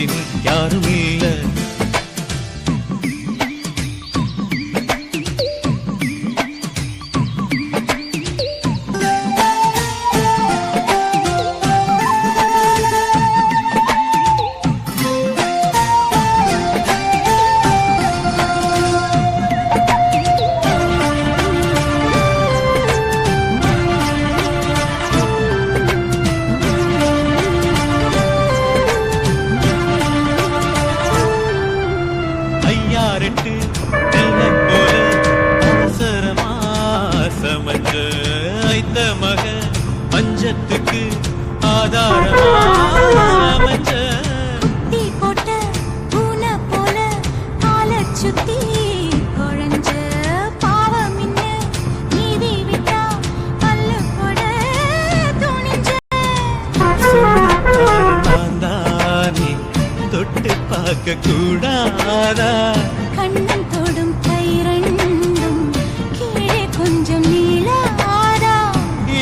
மச்சினி யாரும் இல்ல. பஞ்சத்துக்கு ஆதாரமா குட்டி போட்ட பூனை போல கால சுத்தி குழஞ்ச பாவம் இன்ன நீதி விட்டா பல்லு போட துணிஞ்ச தானே தொட்டு பார்க்க கூடாதா கண்ணம் தொடும் கை ரெண்டும் கீழே கொஞ்சம் நீளாதா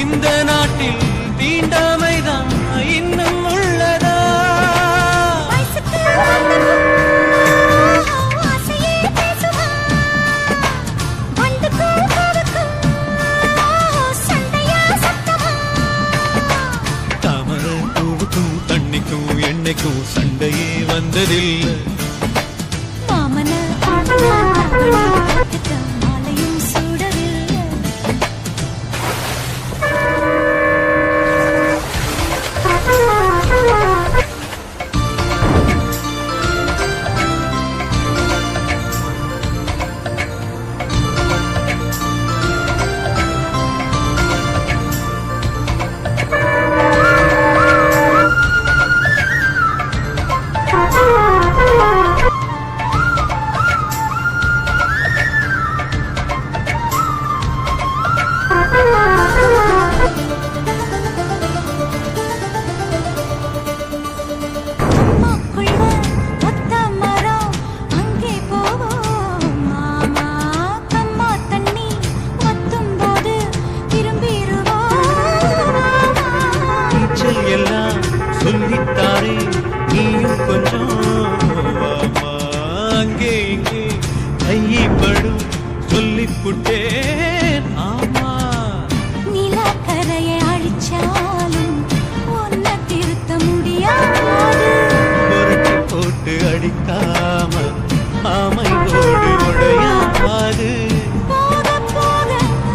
இந்த நாட்டில் தீண்டாமைதான் இன்னும் உள்ளதா ஆசையே பேசுவா வந்துக்கும் போதுக்கும் சண்டையா சத்தமா தாமரை பூவுக்கும் தண்ணிக்கும் எண்ணெய்க்கும் சண்டையே வந்ததில்லை மாமன மாலையும் சூடவில்லை சொல்லித்தாரே நீயும் கொஞ்சம் அங்கே இங்கே கைப்படும் சொல்லிப்புட்டேன் ஆமா நிலக்கரையை அழிச்சாலும் ஒன்ன திருத்த முடியாது புரட்டி போட்டு அடிக்காம ஆமை கோடு உடையாது போக போக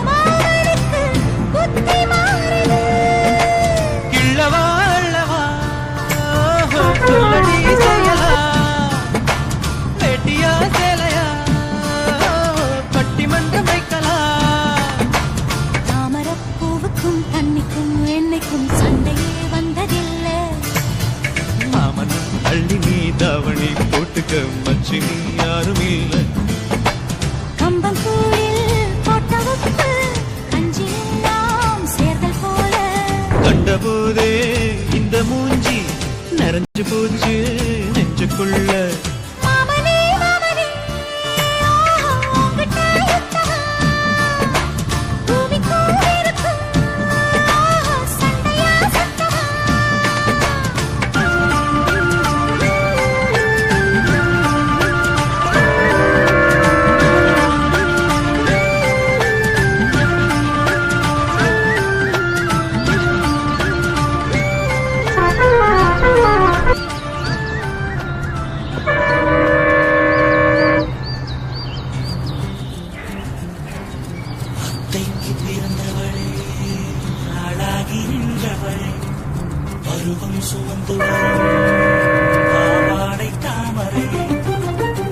மாமனுக்கு புத்தி மாறுது கிள்ளவா சொல்லடி செய்யலா வெட்டியா சேலையா பட்டிமன்றம் வைக்கலாம் தாமரப்பூவுக்கும் தண்ணிக்கும் எண்ணெய்க்கும் சண்டையே வந்ததில்லை மாமன் அள்ளி நீ தாவணி போட்டுக்க மச்சினி யாரும் இல்லை கம்பங்கூழில் போட்ட உப்பு கஞ்சியெல்லாம் சேர்தல் போல கண்டபோதே இந்த மூஞ்சி நிறைஞ்சு போச்சு நெஞ்சுக்குள்ள மாமனே மாமனே உங்கிட்ட யுத்தமா பூமிக்கும் இருக்கும் சண்டையா சத்தமா பிறந்தவளே நாளாகி நின்றவளே பருவம் சுமந்து பாவாடை தாமரை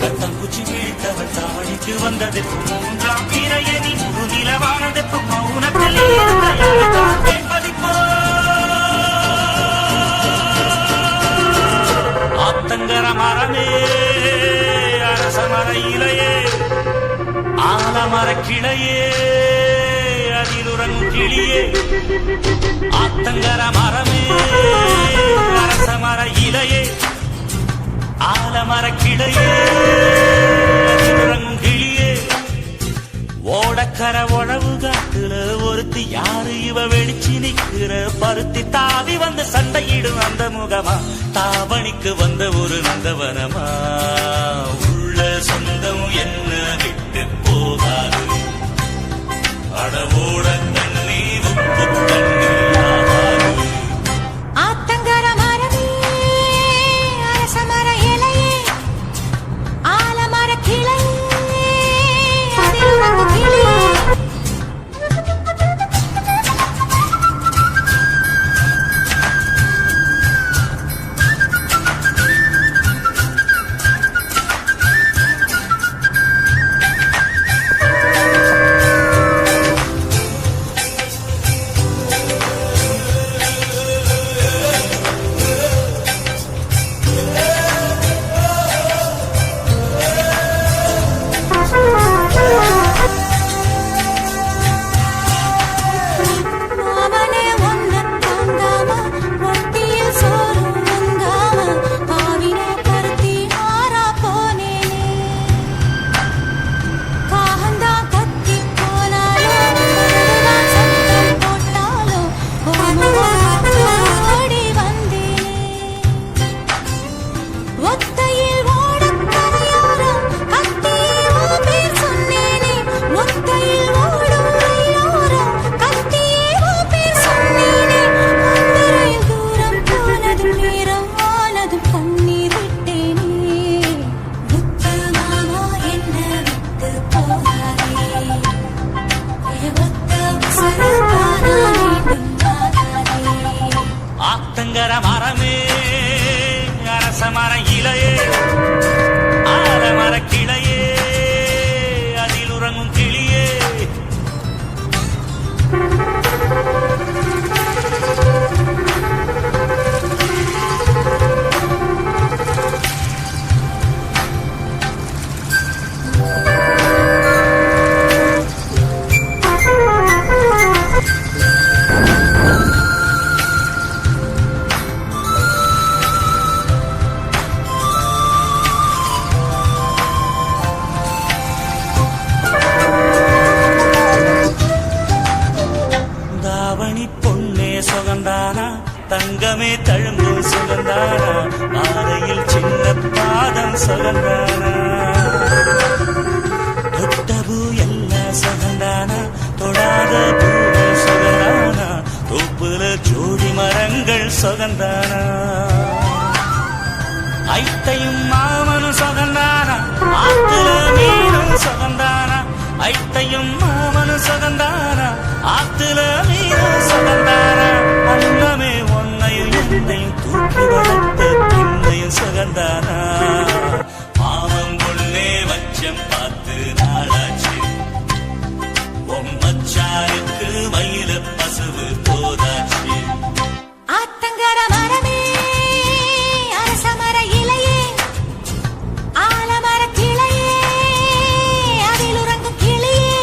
கத்தங்குச்சி வீழ்த்தவள் தாவணிக்கு வந்தது மூன்றாம் பிறையணி முழு நிலவானது மௌனத்தில் ஆத்தங்கர மரமே அரச மர இலையே ஆலமர கிளையே அதிலுறங்கும் கிளியே ஆத்தங்கர மரமே அரச மர இலையே ஆலமர கிளையே அதிலுறங்கும் கிளியே ஓடக்கர உழவு காட்டுல ஒரு ஒருத்தி யாரு இவ வெளிச்சி நிக்கிற பருத்தி தாவி வந்து சண்டையிடும் அந்த முகமா தாவணிக்கு வந்த ஒரு நந்தவனமா உள்ள சொந்தம் என்ன விட்டு போகாது அடவோட தண்ணி உப்பு தண்ணி ஆகாது ஆத்தங்கர மரமே அரசமர இலையே ஆலமர கிளையே அதில் உறங்கும் கிளியே மாமனே ஒன்ன தாங்காம ரொட்டியில் சோறு உங்காம பாவினே பருத்தி ஆறா போனேனே காகந்தா கத்தி போனாலும் கழுகுதான் சத்தம் போட்டாலும் ஓடி வந்தேனே ஒத்தையில் ஓடக் கரையோரம் கத்தியே உன் பேர் சொன்னேனே ஒத்தையில் ஓடும் ரயிலோரம் கத்தியே உன் பேர் சொன்னேனே அந்த ரயில் தூரம் போனதும் நேரம் ஆனதும் கண்ணீர் விட்டேனே முத்து மாமா என்ன விட்டு போகாதே ஒத்த உசுறு தானா மீண்டும் ஆகாதே ஆத்தங்கர மரமே அரச மர இலையே ஆலமர கிளையே அதில் உறங்கும் கிளியே தாவணி பொன்னே சுகந்தானா தங்கமே தழும்பும் சுகந்தானா மாலையில் சின்ன பாதம் சுகந்தானா தொட்டபூ எல்லாம் சுகந்தானா தொடாத பூவே சுகந்தானா தோப்புல ஜோடி மரங்கள் சுகந்தானா ஐத்தையும் மாமனும் சுகந்தானா ஆத்துல மீனும் சுகந்தானா ஐத்தையும் மாமனும் சுகந்தானா ஆத்துல மீனும் சுகந்தானா அன்னமே ஒன்னையும் என்னையும் தூக்கி வளர்த்த பின்னையும் சுகந்தானா மாமன் பொண்ணே வச்சம் பார்த்து நாளாச்சு மச்சாருக்கு மயில பசுவு போதாச்சு ஆத்தங்கர மரமே அரசமர இலையே ஆலமர கிளையே அதில் உறங்கும் கிளியே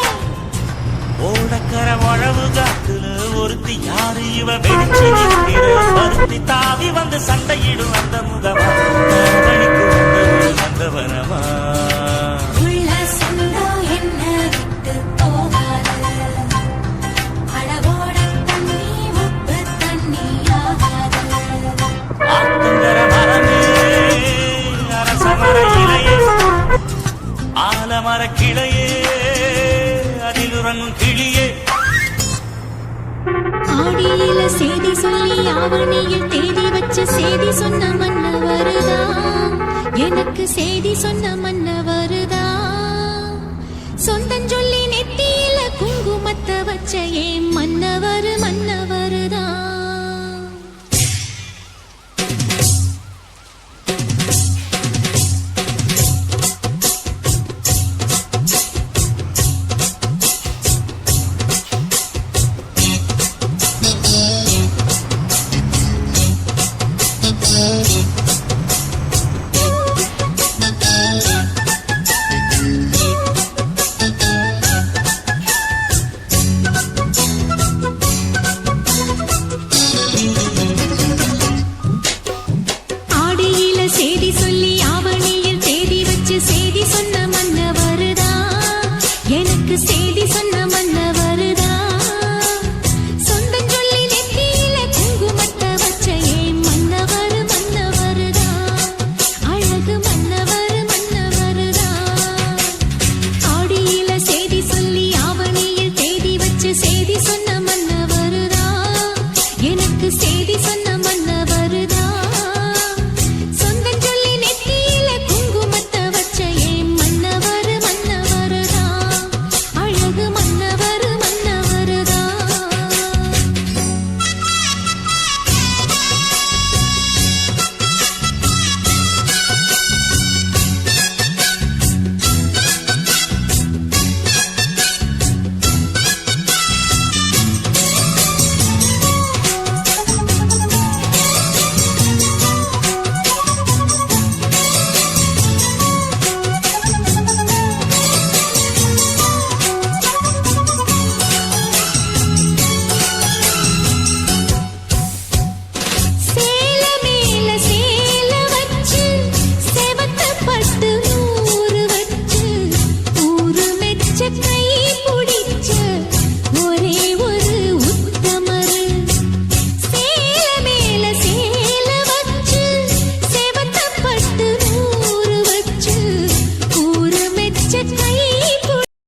ஓடக்கர உழவு காத்துல ஒருத்தி யாரு இவ வெடிச்சு நிற்கிற பருத்தி தாவி வந்து சண்டையிடும் அந்த முகமா தாவணிக்கு வந்த ஒரு நந்தவனமா உள்ள சொந்தம் என்ன விட்டு போகாது அளவோட தண்ணி உப்பு தண்ணி ஆகாது ஆத்தங்கர மரமே அரச மர இலையே ஆலமர கிளையே அதில் உறங்கும் கிளியே ஆடியில செய்தி சொல்லி ஆவணியில் தேதி வச்சு செய்தி சொன்ன மன்ன வருதா எனக்கு செய்தி சொன்ன மன்ன வருதா சொந்தம் சொல்லி நெத்தியில குங்குமத்தை வச்ச ஏன் மன்ன